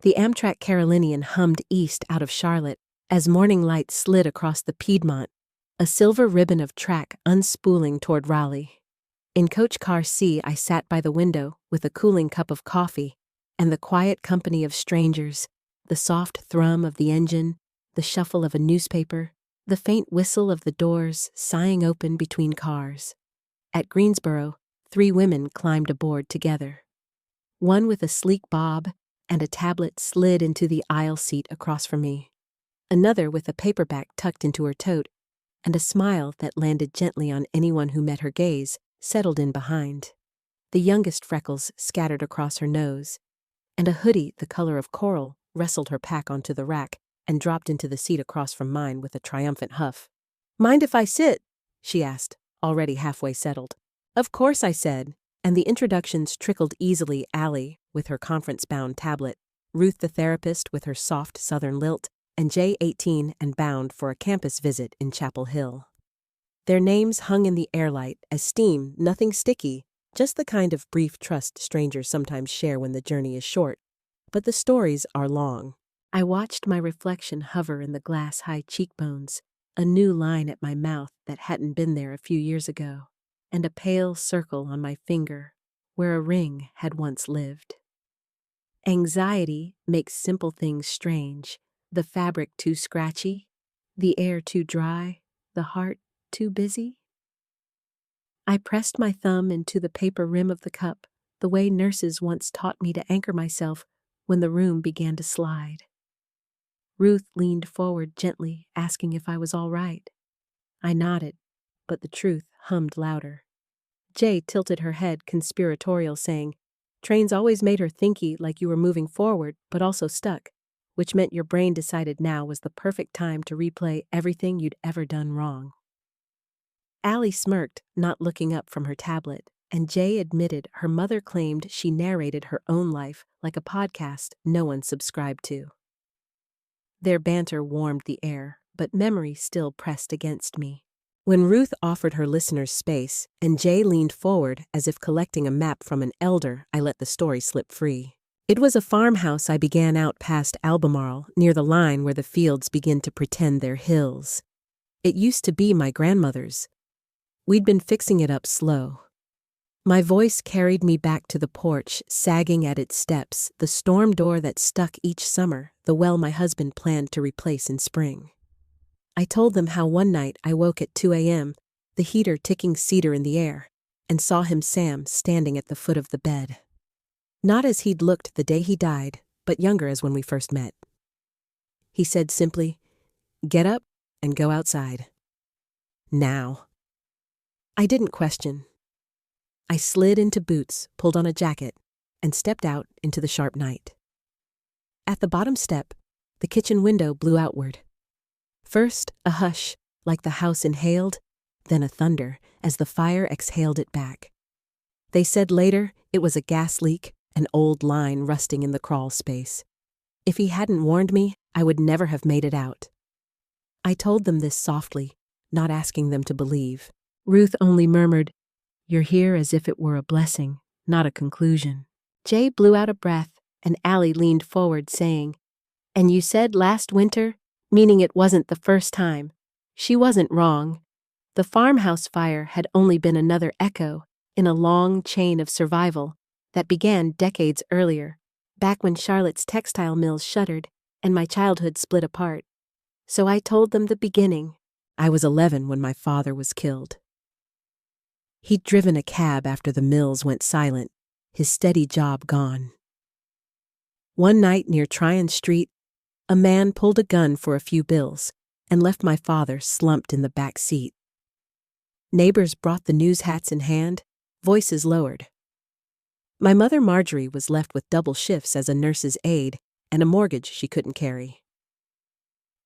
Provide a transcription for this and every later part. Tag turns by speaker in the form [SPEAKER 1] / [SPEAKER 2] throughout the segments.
[SPEAKER 1] The Amtrak Carolinian hummed east out of Charlotte as morning light slid across the Piedmont, a silver ribbon of track unspooling toward Raleigh. In coach car C, I sat by the window with a cooling cup of coffee and the quiet company of strangers, the soft thrum of the engine, the shuffle of a newspaper, the faint whistle of the doors sighing open between cars. At Greensboro, 3 women climbed aboard together. One with a sleek bob and a tablet slid into the aisle seat across from me. Another with a paperback tucked into her tote, and a smile that landed gently on anyone who met her gaze settled in behind. The youngest freckles scattered across her nose, and a hoodie the color of coral wrestled her pack onto the rack and dropped into the seat across from mine with a triumphant huff. "Mind if I sit?" she asked, already halfway settled. "Of course," I said, and the introductions trickled easily. Allie, with her conference-bound tablet, Ruth the therapist with her soft southern lilt, and Jay 18 and bound for a campus visit in Chapel Hill. Their names hung in the airlight as steam, nothing sticky, just the kind of brief trust strangers sometimes share when the journey is short. But the stories are long. I watched my reflection hover in the glass-high cheekbones, a new line at my mouth that hadn't been there a few years ago, and a pale circle on my finger where a ring had once lived. Anxiety makes simple things strange, the fabric too scratchy, the air too dry, the heart too busy. I pressed my thumb into the paper rim of the cup, the way nurses once taught me to anchor myself when the room began to slide. Ruth leaned forward gently, asking if I was all right. I nodded, but the truth hummed louder. Jay tilted her head, conspiratorial, saying, "Trains always made her thinky, like you were moving forward, but also stuck, which meant your brain decided now was the perfect time to replay everything you'd ever done wrong." Allie smirked, not looking up from her tablet, and Jay admitted her mother claimed she narrated her own life like a podcast no one subscribed to. Their banter warmed the air, but memory still pressed against me. When Ruth offered her listeners space, and Jay leaned forward as if collecting a map from an elder, I let the story slip free. It was a farmhouse I began out past Albemarle, near the line where the fields begin to pretend they're hills. It used to be my grandmother's. We'd been fixing it up slow. My voice carried me back to the porch, sagging at its steps, the storm door that stuck each summer, the well my husband planned to replace in spring. I told them how one night I woke at 2 a.m., the heater ticking cedar in the air, and saw him, Sam, standing at the foot of the bed. Not as he'd looked the day he died, but younger as when we first met. He said simply, "Get up and go outside. Now." I didn't question. I slid into boots, pulled on a jacket, and stepped out into the sharp night. At the bottom step, the kitchen window blew outward. First, a hush, like the house inhaled, then a thunder, as the fire exhaled it back. They said later it was a gas leak, an old line rusting in the crawl space. If he hadn't warned me, I would never have made it out. I told them this softly, not asking them to believe. Ruth only murmured, "You're here as if it were a blessing, not a conclusion." Jay blew out a breath, and Allie leaned forward, saying, "And you said last winter," meaning it wasn't the first time. She wasn't wrong. The farmhouse fire had only been another echo in a long chain of survival that began decades earlier, back when Charlotte's textile mills shuttered and my childhood split apart. So I told them the beginning. I was 11 when my father was killed. He'd driven a cab after the mills went silent, his steady job gone. One night near Tryon Street, a man pulled a gun for a few bills and left my father slumped in the back seat. Neighbors brought the news hats in hand, voices lowered. My mother Marjorie was left with double shifts as a nurse's aide and a mortgage she couldn't carry.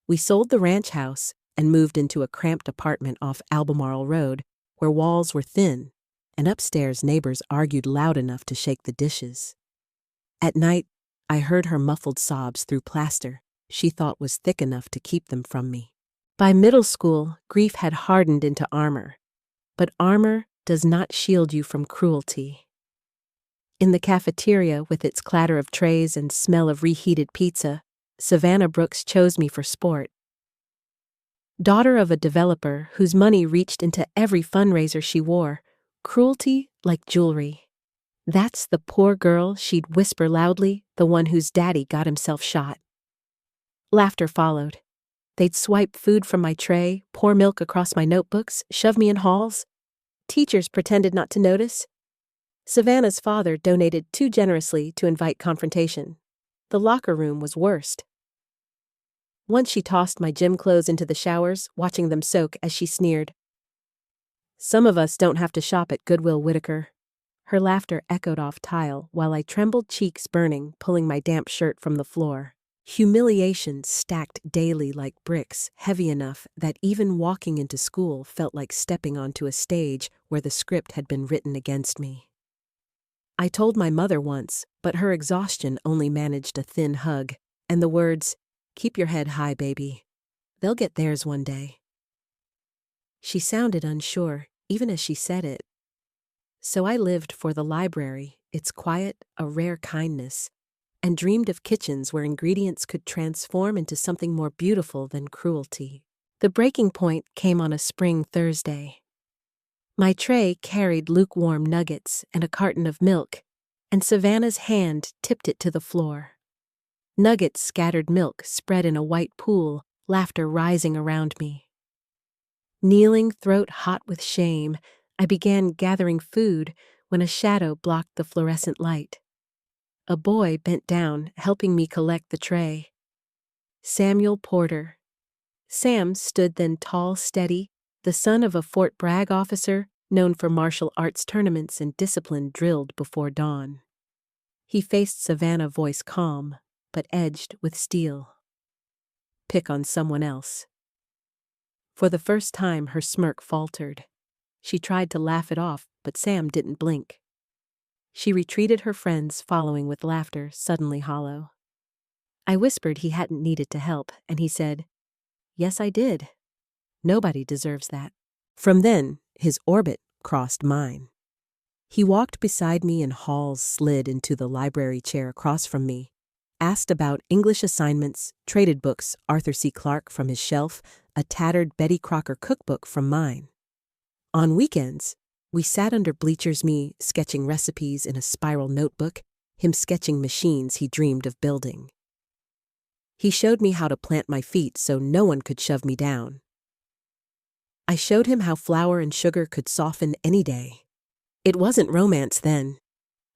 [SPEAKER 1] We sold the ranch house and moved into a cramped apartment off Albemarle Road where walls were thin and upstairs neighbors argued loud enough to shake the dishes. At night, I heard her muffled sobs through plaster she thought was thick enough to keep them from me. By middle school, grief had hardened into armor, but armor does not shield you from cruelty. In the cafeteria, with its clatter of trays and smell of reheated pizza, Savannah Brooks chose me for sport. Daughter of a developer whose money reached into every fundraiser she wore, cruelty like jewelry. That's the poor girl, she'd whisper loudly, the one whose daddy got himself shot. Laughter followed. They'd swipe food from my tray, pour milk across my notebooks, shove me in halls. Teachers pretended not to notice. Savannah's father donated too generously to invite confrontation. The locker room was worst. Once she tossed my gym clothes into the showers, watching them soak as she sneered. "Some of us don't have to shop at Goodwill, Whitaker." Her laughter echoed off tile while I trembled, cheeks burning, pulling my damp shirt from the floor. Humiliation stacked daily like bricks, heavy enough that even walking into school felt like stepping onto a stage where the script had been written against me. I told my mother once, but her exhaustion only managed a thin hug, and the words, "Keep your head high, baby. They'll get theirs one day." She sounded unsure, even as she said it. So I lived for the library, its quiet, a rare kindness, and dreamed of kitchens where ingredients could transform into something more beautiful than cruelty. The breaking point came on a spring Thursday. My tray carried lukewarm nuggets and a carton of milk, and Savannah's hand tipped it to the floor. Nuggets scattered milk spread in a white pool, laughter rising around me. Kneeling, throat hot with shame, I began gathering food when a shadow blocked the fluorescent light. A boy bent down, helping me collect the tray. Samuel Porter. Sam stood then tall, steady, the son of a Fort Bragg officer known for martial arts tournaments and discipline drilled before dawn. He faced Savannah, voice calm, but edged with steel. "Pick on someone else." For the first time, her smirk faltered. She tried to laugh it off, but Sam didn't blink. She retreated, her friends following with laughter suddenly hollow. I whispered he hadn't needed to help, and he said, "Yes, I did. Nobody deserves that." From then, his orbit crossed mine. He walked beside me in halls, slid into the library chair across from me, asked about English assignments, traded books, Arthur C. Clarke from his shelf, a tattered Betty Crocker cookbook from mine. On weekends, we sat under bleachers, me sketching recipes in a spiral notebook, him sketching machines he dreamed of building. He showed me how to plant my feet so no one could shove me down. I showed him how flour and sugar could soften any day. It wasn't romance then.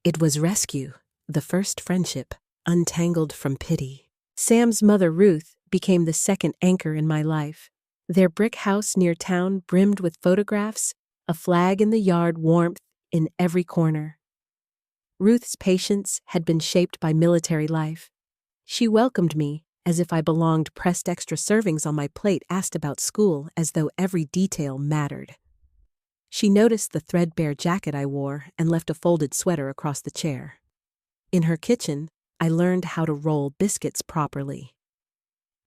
[SPEAKER 1] It was rescue, the first friendship, untangled from pity. Sam's mother, Ruth, became the second anchor in my life. Their brick house near town brimmed with photographs, a flag in the yard, warmth in every corner. Ruth's patience had been shaped by military life. She welcomed me as if I belonged, pressed extra servings on my plate, asked about school as though every detail mattered. She noticed the threadbare jacket I wore and left a folded sweater across the chair. In her kitchen, I learned how to roll biscuits properly.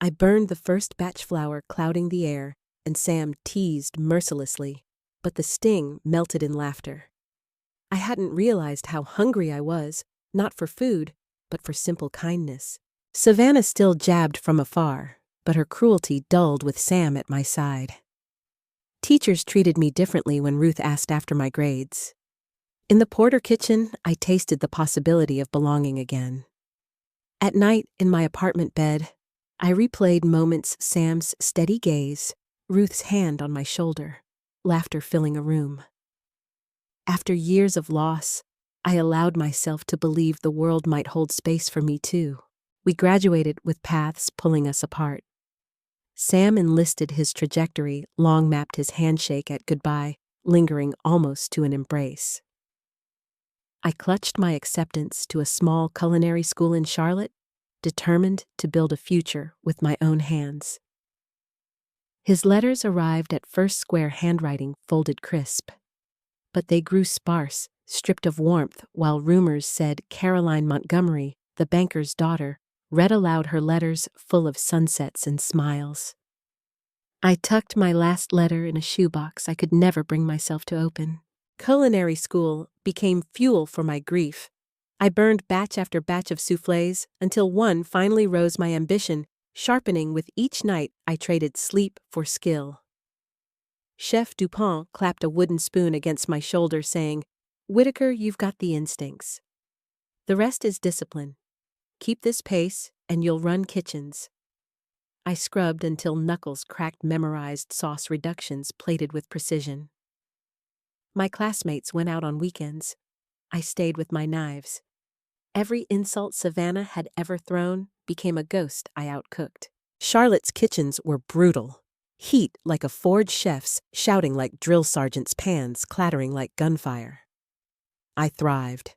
[SPEAKER 1] I burned the first batch flour, clouding the air, and Sam teased mercilessly, but the sting melted in laughter. I hadn't realized how hungry I was, not for food, but for simple kindness. Savannah still jabbed from afar, but her cruelty dulled with Sam at my side. Teachers treated me differently when Ruth asked after my grades. In the Porter kitchen, I tasted the possibility of belonging again. At night, in my apartment bed, I replayed moments, Sam's steady gaze, Ruth's hand on my shoulder, laughter filling a room. After years of loss, I allowed myself to believe the world might hold space for me too. We graduated with paths pulling us apart. Sam enlisted his trajectory, long mapped his handshake at goodbye, lingering almost to an embrace. I clutched my acceptance to a small culinary school in Charlotte, determined to build a future with my own hands. His letters arrived at first square handwriting, folded crisp. But they grew sparse, stripped of warmth, while rumors said Caroline Montgomery, the banker's daughter, read aloud her letters full of sunsets and smiles. I tucked my last letter in a shoebox I could never bring myself to open. Culinary school became fuel for my grief, I burned batch after batch of soufflés until one finally rose my ambition, sharpening with each night I traded sleep for skill. Chef Dupont clapped a wooden spoon against my shoulder, saying, "Whitaker, you've got the instincts. The rest is discipline. Keep this pace, and you'll run kitchens." I scrubbed until knuckles cracked memorized sauce reductions plated with precision. My classmates went out on weekends. I stayed with my knives. Every insult Savannah had ever thrown became a ghost I outcooked. Charlotte's kitchens were brutal. Heat like a forge chef's, shouting like drill sergeants' pans, clattering like gunfire. I thrived.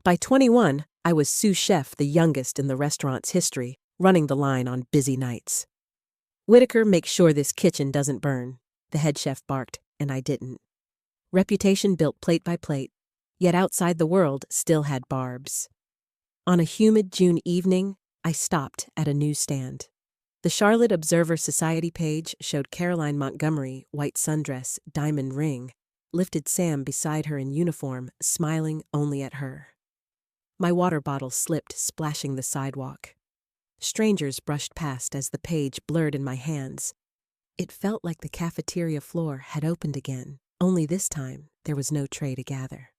[SPEAKER 1] By 21, I was sous chef, the youngest in the restaurant's history, running the line on busy nights. "Whitaker, make sure this kitchen doesn't burn," the head chef barked, and I didn't. Reputation built plate by plate, yet outside the world still had barbs. On a humid June evening, I stopped at a newsstand. The Charlotte Observer Society page showed Caroline Montgomery, white sundress, diamond ring, lifted Sam beside her in uniform, smiling only at her. My water bottle slipped, splashing the sidewalk. Strangers brushed past as the page blurred in my hands. It felt like the cafeteria floor had opened again, only this time there was no tray to gather.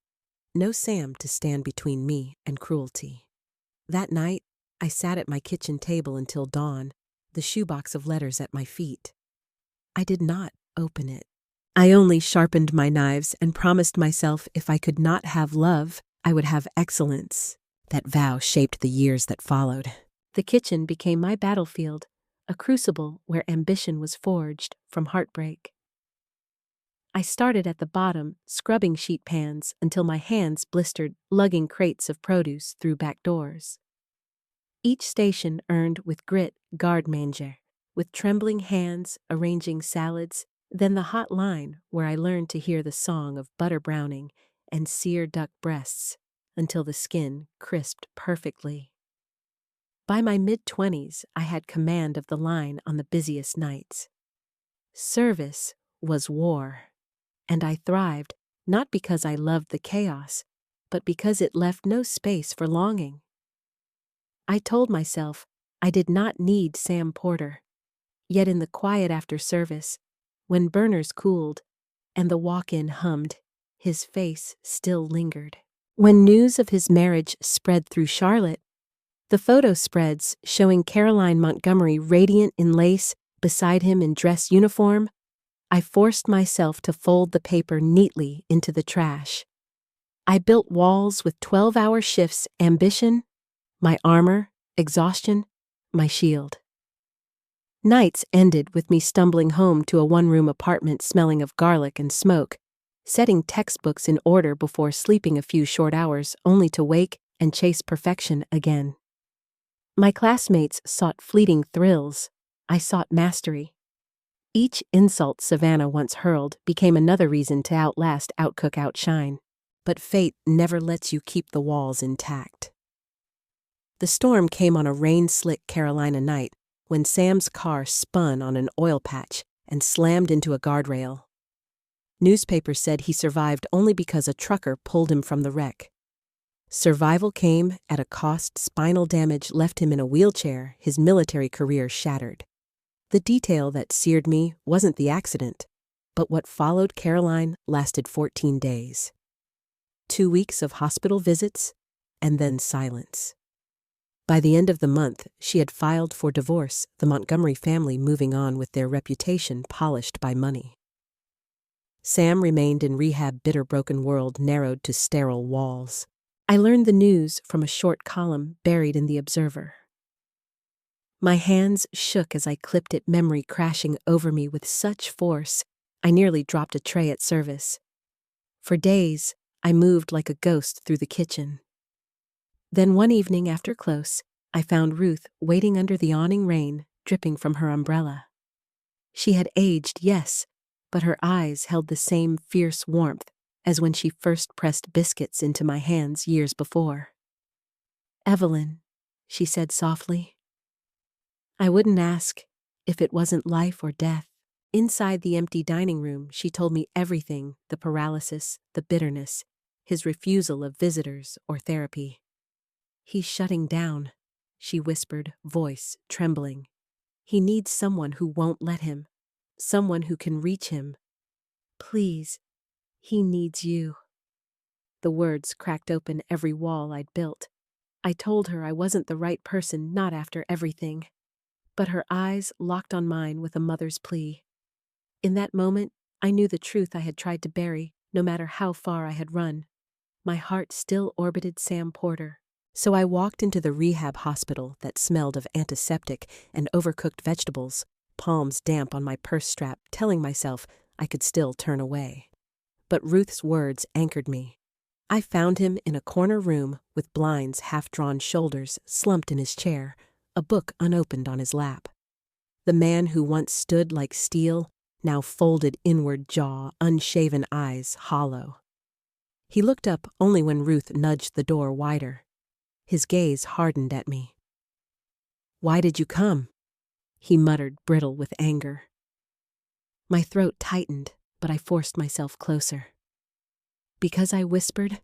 [SPEAKER 1] No Sam to stand between me and cruelty. That night, I sat at my kitchen table until dawn, the shoebox of letters at my feet. I did not open it. I only sharpened my knives and promised myself if I could not have love, I would have excellence. That vow shaped the years that followed. The kitchen became my battlefield, a crucible where ambition was forged from heartbreak. I started at the bottom, scrubbing sheet pans until my hands blistered, lugging crates of produce through back doors. Each station earned with grit garde manger, with trembling hands arranging salads, then the hot line where I learned to hear the song of butter browning and sear duck breasts until the skin crisped perfectly. By my mid-20s, I had command of the line on the busiest nights. Service was war, and I thrived not because I loved the chaos, but because it left no space for longing. I told myself I did not need Sam Porter, yet in the quiet after service, when burners cooled and the walk-in hummed, his face still lingered. When news of his marriage spread through Charlotte, the photo spreads showing Caroline Montgomery radiant in lace beside him in dress uniform, I forced myself to fold the paper neatly into the trash. I built walls with 12-hour shifts, ambition, my armor, exhaustion, my shield. Nights ended with me stumbling home to a one-room apartment smelling of garlic and smoke, setting textbooks in order before sleeping a few short hours only to wake and chase perfection again. My classmates sought fleeting thrills. I sought mastery. Each insult Savannah once hurled became another reason to outlast, outcook, outshine. But fate never lets you keep the walls intact. The storm came on a rain-slick Carolina night when Sam's car spun on an oil patch and slammed into a guardrail. Newspapers said he survived only because a trucker pulled him from the wreck. Survival came at a cost. Spinal damage left him in a wheelchair, his military career shattered. The detail that seared me wasn't the accident, but what followed Caroline lasted 14 days. 2 weeks of hospital visits, and then silence. By the end of the month, she had filed for divorce, the Montgomery family moving on with their reputation polished by money. Sam remained in rehab, bitter broken world narrowed to sterile walls. I learned the news from a short column buried in the Observer. My hands shook as I clipped it, memory crashing over me with such force, I nearly dropped a tray at service. For days, I moved like a ghost through the kitchen. Then one evening after close, I found Ruth waiting under the awning, rain dripping from her umbrella. She had aged, yes, but her eyes held the same fierce warmth as when she first pressed biscuits into my hands years before. "Evelyn," she said softly. I wouldn't ask if it wasn't life or death. Inside the empty dining room, she told me everything, the paralysis, the bitterness, his refusal of visitors or therapy. "He's shutting down," she whispered, voice trembling. "He needs someone who won't let him, someone who can reach him. Please, he needs you." The words cracked open every wall I'd built. I told her I wasn't the right person, not after everything. But her eyes locked on mine with a mother's plea. In that moment, I knew the truth I had tried to bury, no matter how far I had run. My heart still orbited Sam Porter. So I walked into the rehab hospital that smelled of antiseptic and overcooked vegetables, palms damp on my purse strap, telling myself I could still turn away. But Ruth's words anchored me. I found him in a corner room with blinds half-drawn shoulders, slumped in his chair, a book unopened on his lap. The man who once stood like steel, now folded inward jaw, unshaven eyes hollow. He looked up only when Ruth nudged the door wider. His gaze hardened at me. "Why did you come?" he muttered, brittle with anger. My throat tightened, but I forced myself closer. "Because," I whispered,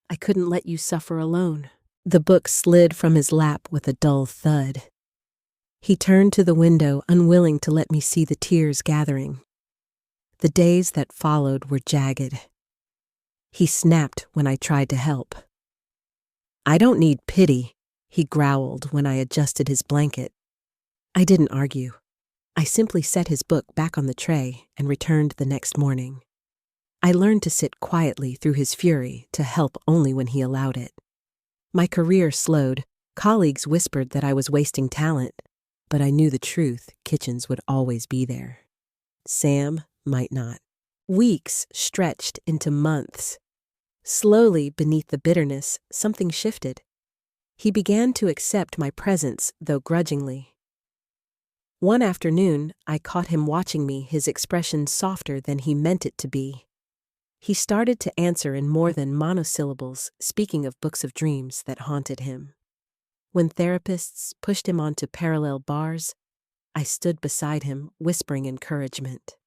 [SPEAKER 1] "I couldn't let you suffer alone." The book slid from his lap with a dull thud. He turned to the window, unwilling to let me see the tears gathering. The days that followed were jagged. He snapped when I tried to help. "I don't need pity," he growled when I adjusted his blanket. I didn't argue. I simply set his book back on the tray and returned the next morning. I learned to sit quietly through his fury, to help only when he allowed it. My career slowed. Colleagues whispered that I was wasting talent, but I knew the truth: kitchens would always be there. Sam might not. Weeks stretched into months. Slowly, beneath the bitterness, something shifted. He began to accept my presence, though grudgingly. One afternoon, I caught him watching me, his expression softer than he meant it to be. He started to answer in more than monosyllables, speaking of books of dreams that haunted him. When therapists pushed him onto parallel bars, I stood beside him, whispering encouragement.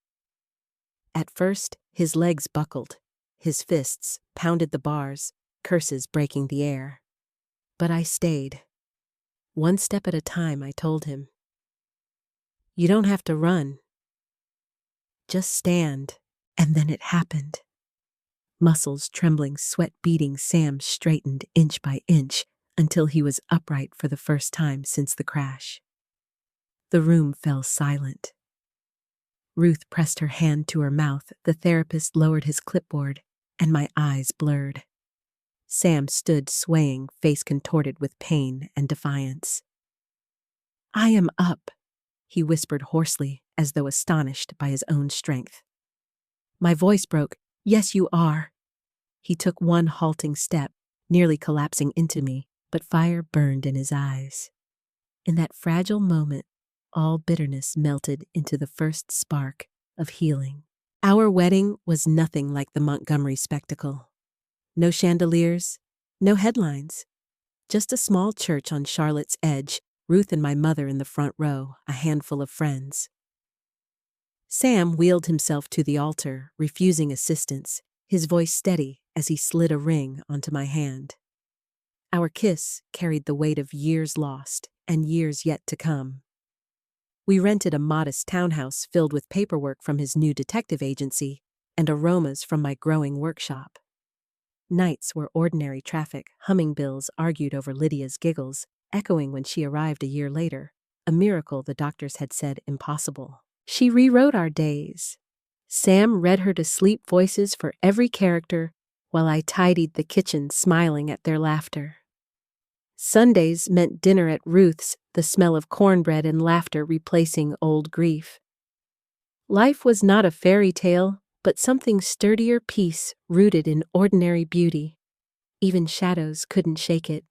[SPEAKER 1] At first, his legs buckled. His fists pounded the bars, curses breaking the air. But I stayed. One step at a time, I told him. "You don't have to run. Just stand." And then it happened. Muscles trembling, sweat beading, Sam straightened inch by inch until he was upright for the first time since the crash. The room fell silent. Ruth pressed her hand to her mouth, the therapist lowered his clipboard, and my eyes blurred. Sam stood swaying, face contorted with pain and defiance. "I am up," he whispered hoarsely, as though astonished by his own strength. My voice broke. "Yes, you are." He took one halting step, nearly collapsing into me, but fire burned in his eyes. In that fragile moment, all bitterness melted into the first spark of healing. Our wedding was nothing like the Montgomery spectacle. No chandeliers, no headlines. Just a small church on Charlotte's Edge, Ruth and my mother in the front row, a handful of friends. Sam wheeled himself to the altar, refusing assistance, his voice steady as he slid a ring onto my hand. Our kiss carried the weight of years lost and years yet to come. We rented a modest townhouse filled with paperwork from his new detective agency and aromas from my growing workshop. Nights were ordinary traffic, humming bills argued over Lydia's giggles, echoing when she arrived a year later, a miracle the doctors had said impossible. She rewrote our days. Sam read her to sleep voices for every character, while I tidied the kitchen, smiling at their laughter. Sundays meant dinner at Ruth's, the smell of cornbread and laughter replacing old grief. Life was not a fairy tale, but something sturdier peace rooted in ordinary beauty. Even shadows couldn't shake it.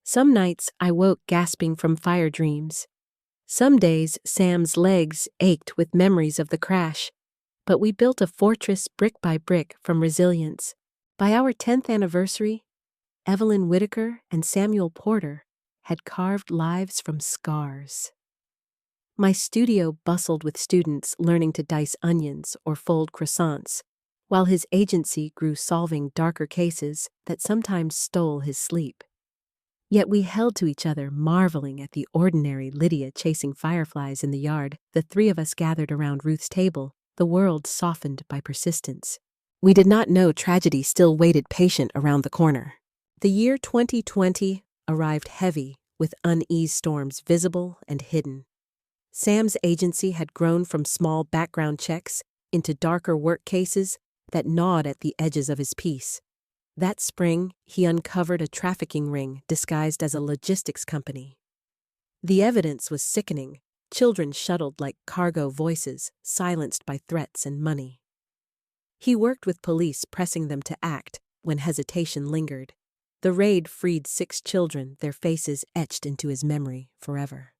[SPEAKER 1] Some nights I woke gasping from fire dreams. Some days Sam's legs ached with memories of the crash, but we built a fortress brick by brick from resilience. By our 10th anniversary, Evelyn Whitaker and Samuel Porter had carved lives from scars. My studio bustled with students learning to dice onions or fold croissants, while his agency grew solving darker cases that sometimes stole his sleep. Yet we held to each other, marveling at the ordinary Lydia chasing fireflies in the yard. The three of us gathered around Ruth's table, the world softened by persistence. We did not know tragedy still waited patient around the corner. The year 2020 arrived heavy, with uneased storms visible and hidden. Sam's agency had grown from small background checks into darker work cases that gnawed at the edges of his peace. That spring, he uncovered a trafficking ring disguised as a logistics company. The evidence was sickening, children shuttled like cargo voices, silenced by threats and money. He worked with police, pressing them to act when hesitation lingered. The raid freed 6 children, their faces etched into his memory forever.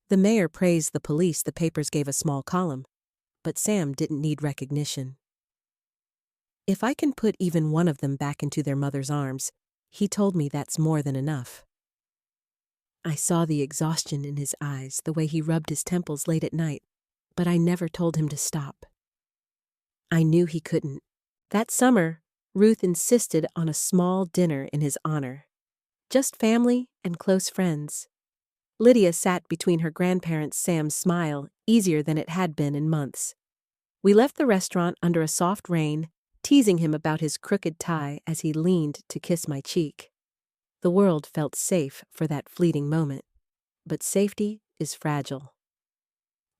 [SPEAKER 1] The mayor praised the police, the papers gave a small column, but Sam didn't need recognition. If I can put even one of them back into their mother's arms, he told me that's more than enough. I saw the exhaustion in his eyes, the way he rubbed his temples late at night, but I never told him to stop. I knew he couldn't. That summer, Ruth insisted on a small dinner in his honor. Just family and close friends. Lydia sat between her grandparents, Sam's smile easier than it had been in months. We left the restaurant under a soft rain, teasing him about his crooked tie as he leaned to kiss my cheek. The world felt safe for that fleeting moment, but safety is fragile.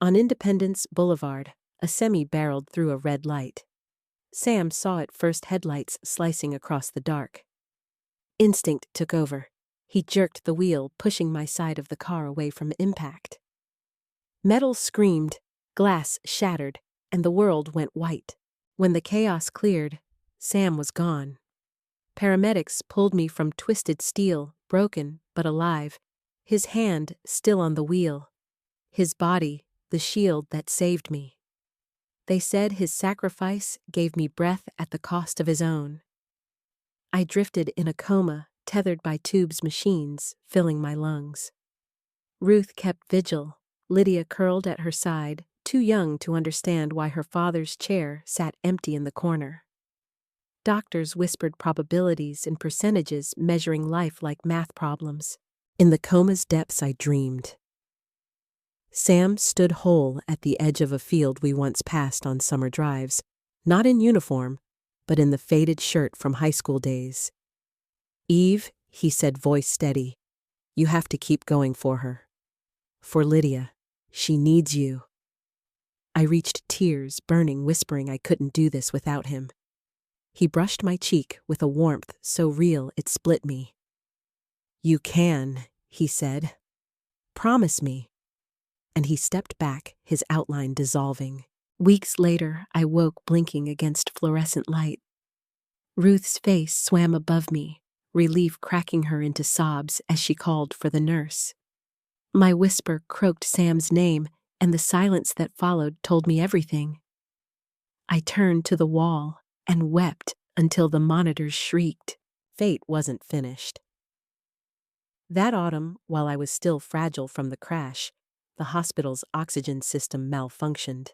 [SPEAKER 1] On Independence Boulevard, a semi barreled through a red light. Sam saw it first, headlights slicing across the dark. Instinct took over. He jerked the wheel, pushing my side of the car away from impact. Metal screamed, glass shattered, and the world went white. When the chaos cleared, Sam was gone. Paramedics pulled me from twisted steel, broken but alive, his hand still on the wheel, his body the shield that saved me. They said his sacrifice gave me breath at the cost of his own. I drifted in a coma, tethered by tubes, machines filling my lungs. Ruth kept vigil, Lydia curled at her side, too young to understand why her father's chair sat empty in the corner. Doctors whispered probabilities and percentages, measuring life like math problems. In the coma's depths I dreamed. Sam stood whole at the edge of a field we once passed on summer drives, not in uniform, but in the faded shirt from high school days. "Eve," he said, voice steady, "you have to keep going for her. For Lydia. She needs you." I reached tears, burning, whispering I couldn't do this without him. He brushed my cheek with a warmth so real it split me. "You can," he said. "Promise me." And he stepped back, his outline dissolving. Weeks later, I woke blinking against fluorescent light. Ruth's face swam above me, relief cracking her into sobs as she called for the nurse. My whisper croaked Sam's name, and the silence that followed told me everything. I turned to the wall and wept until the monitors shrieked. Fate wasn't finished. That autumn, while I was still fragile from the crash, the hospital's oxygen system malfunctioned.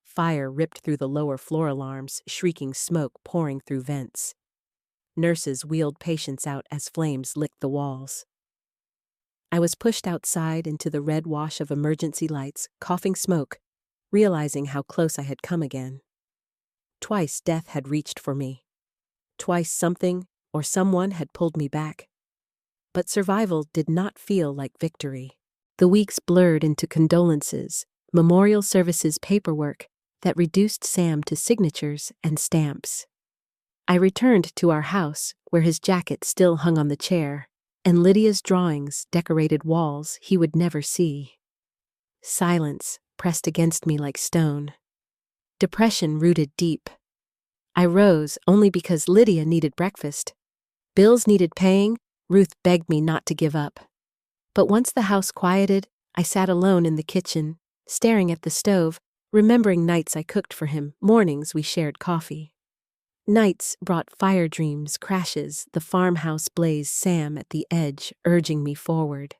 [SPEAKER 1] Fire ripped through the lower floor alarms, shrieking smoke pouring through vents. Nurses wheeled patients out as flames licked the walls. I was pushed outside into the red wash of emergency lights, coughing smoke, realizing how close I had come again. Twice death had reached for me. Twice something or someone had pulled me back. But survival did not feel like victory. The weeks blurred into condolences, memorial services, paperwork that reduced Sam to signatures and stamps. I returned to our house, where his jacket still hung on the chair, and Lydia's drawings decorated walls he would never see. Silence pressed against me like stone. Depression rooted deep. I rose only because Lydia needed breakfast. Bills needed paying. Ruth begged me not to give up. But once the house quieted, I sat alone in the kitchen, staring at the stove, remembering nights I cooked for him, mornings we shared coffee. Nights brought fire dreams, crashes, the farmhouse blaze, Sam at the edge, urging me forward.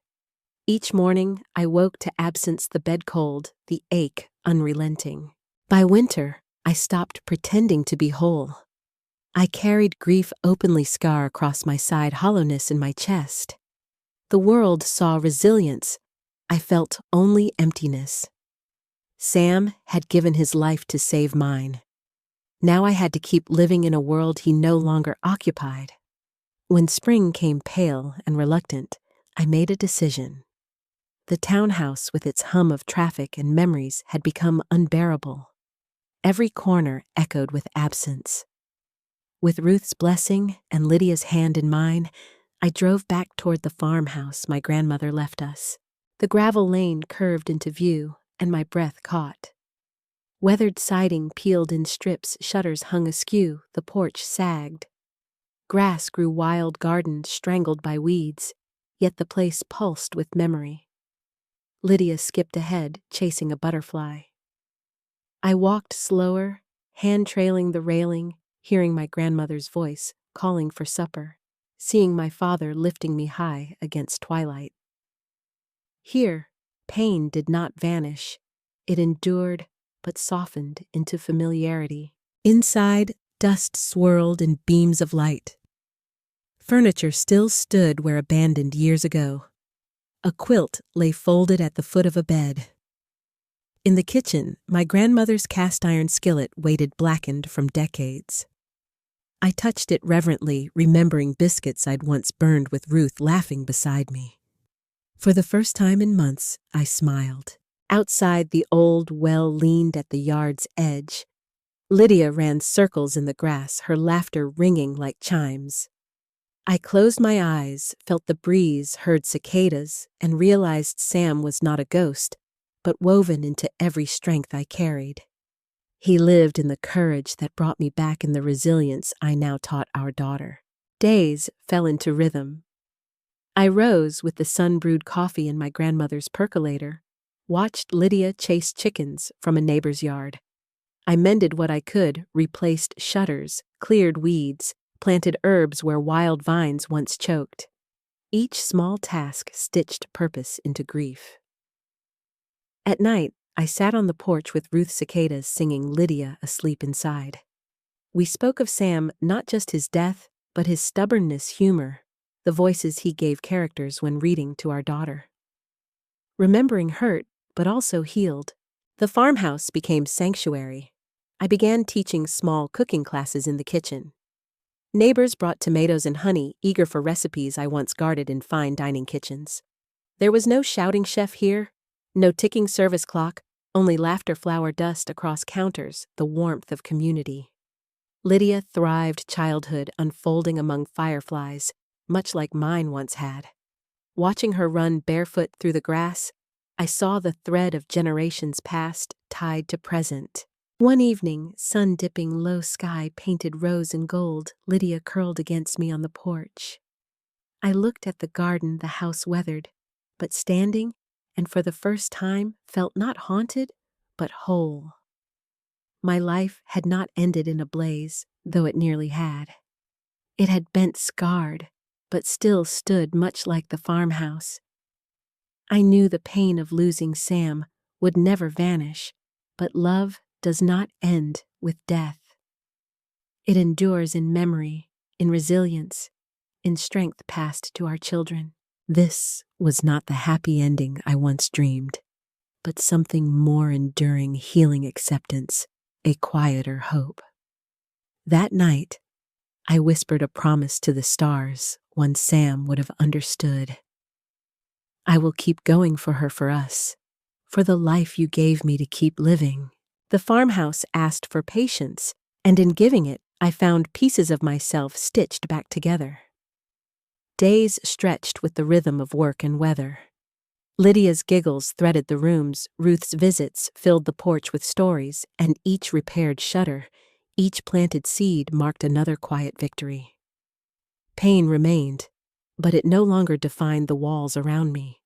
[SPEAKER 1] Each morning, I woke to absence, the bed cold, the ache unrelenting. By winter, I stopped pretending to be whole. I carried grief openly scar across my side, hollowness in my chest. The world saw resilience. I felt only emptiness. Sam had given his life to save mine. Now I had to keep living in a world he no longer occupied. When spring came pale and reluctant, I made a decision. The townhouse with its hum of traffic and memories had become unbearable. Every corner echoed with absence. With Ruth's blessing and Lydia's hand in mine, I drove back toward the farmhouse my grandmother left us. The gravel lane curved into view, and my breath caught. Weathered siding peeled in strips, shutters hung askew, the porch sagged. Grass grew wild garden strangled by weeds, yet the place pulsed with memory. Lydia skipped ahead, chasing a butterfly. I walked slower, hand trailing the railing, hearing my grandmother's voice calling for supper, seeing my father lifting me high against twilight. Here, pain did not vanish. It endured, but softened into familiarity. Inside, dust swirled in beams of light. Furniture still stood where abandoned years ago. A quilt lay folded at the foot of a bed. In the kitchen, my grandmother's cast-iron skillet waited blackened from decades. I touched it reverently, remembering biscuits I'd once burned with Ruth laughing beside me. For the first time in months, I smiled. Outside, the old well leaned at the yard's edge. Lydia ran circles in the grass, her laughter ringing like chimes. I closed my eyes, felt the breeze, heard cicadas, and realized Sam was not a ghost, but woven into every strength I carried. He lived in the courage that brought me back in the resilience I now taught our daughter. Days fell into rhythm. I rose with the sun-brewed coffee in my grandmother's percolator, watched Lydia chase chickens from a neighbor's yard. I mended what I could, replaced shutters, cleared weeds, planted herbs where wild vines once choked. Each small task stitched purpose into grief. At night, I sat on the porch with Ruth's cicadas singing Lydia asleep inside. We spoke of Sam, not just his death, but his stubbornness, humor, the voices he gave characters when reading to our daughter. Remembering hurt, but also healed, the farmhouse became sanctuary. I began teaching small cooking classes in the kitchen. Neighbors brought tomatoes and honey, eager for recipes I once guarded in fine dining kitchens. There was no shouting chef here, no ticking service clock, only laughter flower dust across counters, the warmth of community. Lydia thrived childhood unfolding among fireflies, much like mine once had. Watching her run barefoot through the grass, I saw the thread of generations past tied to present. One evening, sun dipping, low sky painted rose and gold, Lydia curled against me on the porch. I looked at the garden, the house weathered, but standing, and for the first time felt not haunted, but whole. My life had not ended in a blaze, though it nearly had. It had bent scarred, but still stood much like the farmhouse. I knew the pain of losing Sam would never vanish, but love does not end with death. It endures in memory, in resilience, in strength passed to our children. This was not the happy ending I once dreamed, but something more enduring, healing acceptance, a quieter hope. That night, I whispered a promise to the stars, one Sam would have understood. I will keep going for her, for us, for the life you gave me to keep living. The farmhouse asked for patience, and in giving it, I found pieces of myself stitched back together. Days stretched with the rhythm of work and weather. Lydia's giggles threaded the rooms, Ruth's visits filled the porch with stories, and each repaired shutter, each planted seed marked another quiet victory. Pain remained, but it no longer defined the walls around me.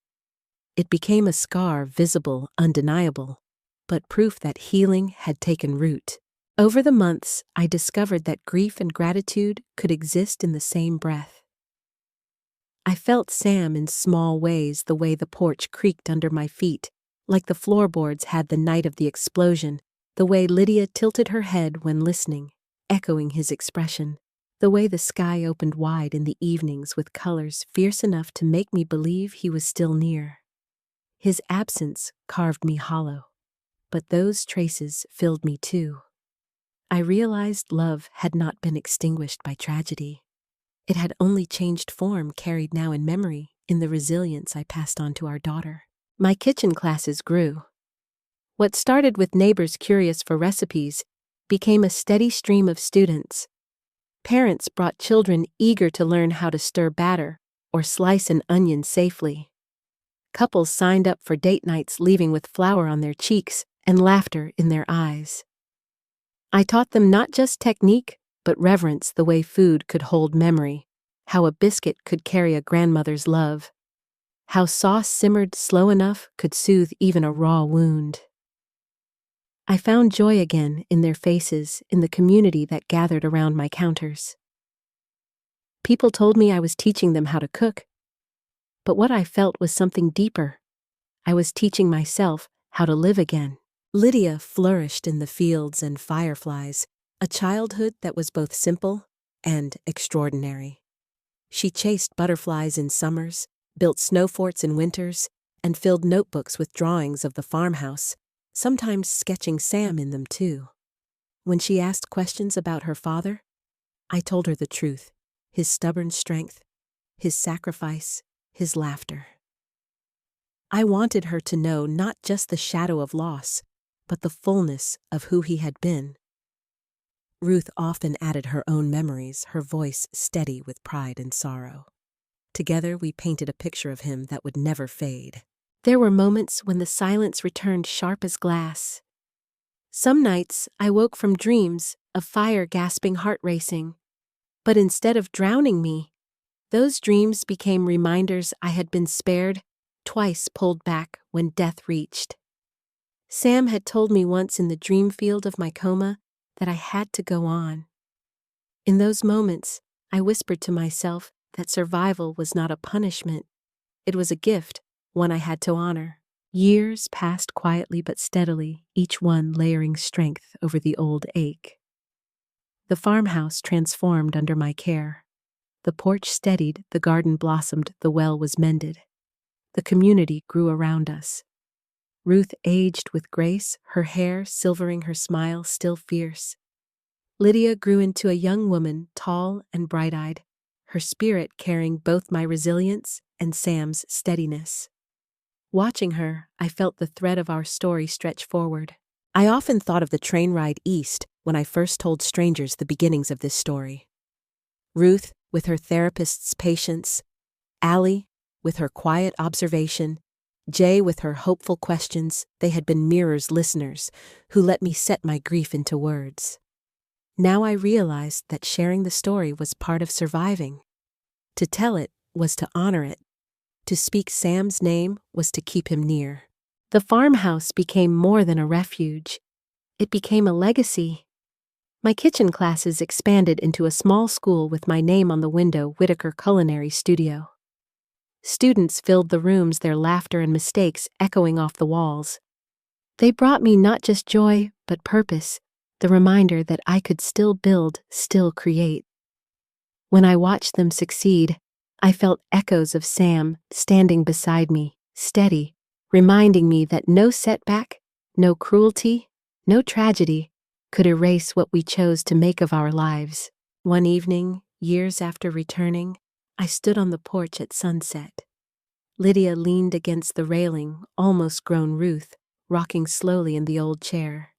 [SPEAKER 1] It became a scar, visible, undeniable, but proof that healing had taken root. Over the months, I discovered that grief and gratitude could exist in the same breath. I felt Sam in small ways, the way the porch creaked under my feet, like the floorboards had the night of the explosion, The way Lydia tilted her head when listening, echoing his expression. The way the sky opened wide in the evenings with colors fierce enough to make me believe he was still near. His absence carved me hollow, but those traces filled me too. I realized love had not been extinguished by tragedy. It had only changed form, carried now in memory, in the resilience I passed on to our daughter. My kitchen classes grew. What started with neighbors curious for recipes became a steady stream of students. Parents brought children eager to learn how to stir batter or slice an onion safely. Couples signed up for date nights, leaving with flour on their cheeks and laughter in their eyes. I taught them not just technique, but reverence, the way food could hold memory, how a biscuit could carry a grandmother's love, how sauce simmered slow enough could soothe even a raw wound. I found joy again in their faces, in the community that gathered around my counters. People told me I was teaching them how to cook, but what I felt was something deeper. I was teaching myself how to live again. Lydia flourished in the fields and fireflies, a childhood that was both simple and extraordinary. She chased butterflies in summers, built snow forts in winters, and filled notebooks with drawings of the farmhouse, sometimes sketching Sam in them too. When she asked questions about her father, I told her the truth, his stubborn strength, his sacrifice, his laughter. I wanted her to know not just the shadow of loss, but the fullness of who he had been. Ruth often added her own memories, her voice steady with pride and sorrow. Together we painted a picture of him that would never fade. There were moments when the silence returned sharp as glass. Some nights I woke from dreams of fire gasping, heart racing. But instead of drowning me, those dreams became reminders I had been spared, twice pulled back when death reached. Sam had told me once in the dream field of my coma that I had to go on. In those moments, I whispered to myself that survival was not a punishment. It was a gift, one I had to honor. Years passed quietly but steadily, each one layering strength over the old ache. The farmhouse transformed under my care. The porch steadied, the garden blossomed, the well was mended. The community grew around us. Ruth aged with grace, her hair silvering, her smile still fierce. Lydia grew into a young woman, tall and bright-eyed, her spirit carrying both my resilience and Sam's steadiness. Watching her, I felt the thread of our story stretch forward. I often thought of the train ride east when I first told strangers the beginnings of this story. Ruth, with her therapist's patience, Allie, with her quiet observation, Jay, with her hopeful questions, they had been mirrors, listeners, who let me set my grief into words. Now I realized that sharing the story was part of surviving. To tell it was to honor it. To speak Sam's name was to keep him near. The farmhouse became more than a refuge. It became a legacy. My kitchen classes expanded into a small school with my name on the window, Whitaker Culinary Studio. Students filled the rooms, their laughter and mistakes echoing off the walls. They brought me not just joy, but purpose, the reminder that I could still build, still create. When I watched them succeed, I felt echoes of Sam standing beside me, steady, reminding me that no setback, no cruelty, no tragedy could erase what we chose to make of our lives. One evening, years after returning, I stood on the porch at sunset. Lydia leaned against the railing, almost grown Ruth, rocking slowly in the old chair.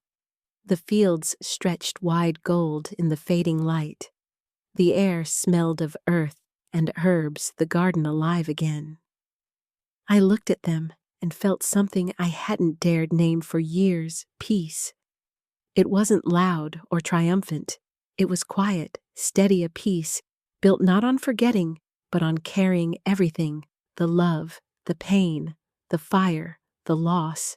[SPEAKER 1] The fields stretched wide gold in the fading light. The air smelled of earth and herbs, the garden alive again. I looked at them and felt something I hadn't dared name for years, peace. It wasn't loud or triumphant. It was quiet, steady, a peace, built not on forgetting, but on carrying everything, the love, the pain, the fire, the loss,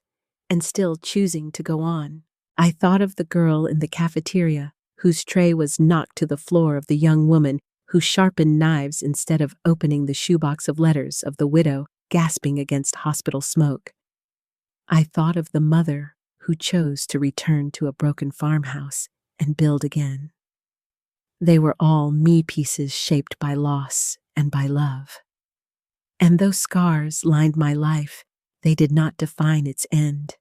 [SPEAKER 1] and still choosing to go on. I thought of the girl in the cafeteria whose tray was knocked to the floor, of the young woman who sharpened knives instead of opening the shoebox of letters, of the widow gasping against hospital smoke. I thought of the mother who chose to return to a broken farmhouse and build again. They were all me pieces shaped by loss and by love. And though scars lined my life, they did not define its end.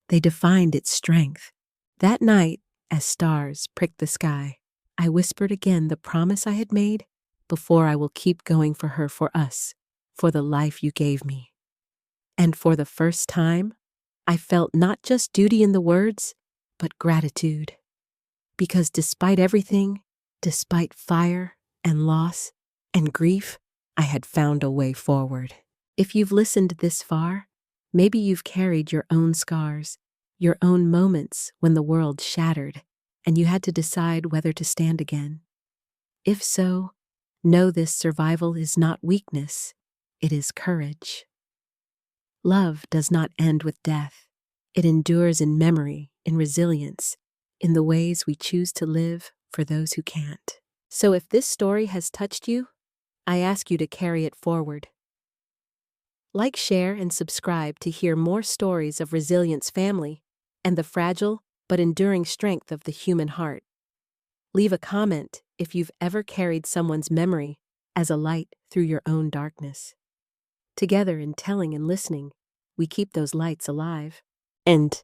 [SPEAKER 1] They defined its strength. That night, as stars pricked the sky, I whispered again the promise I had made: before I will keep going for her, for us, for the life you gave me. And for the first time, I felt not just duty in the words, but gratitude. Because despite everything, despite fire and loss and grief, I had found a way forward. If you've listened this far, maybe you've carried your own scars, your own moments when the world shattered, and you had to decide whether to stand again. If so, know this: survival is not weakness, it is courage. Love does not end with death. It endures in memory, in resilience, in the ways we choose to live for those who can't. So if this story has touched you, I ask you to carry it forward. Like, share, and subscribe to hear more stories of resilience, family, and the fragile but enduring strength of the human heart. Leave a comment if you've ever carried someone's memory as a light through your own darkness. Together, in telling and listening, we keep those lights alive. And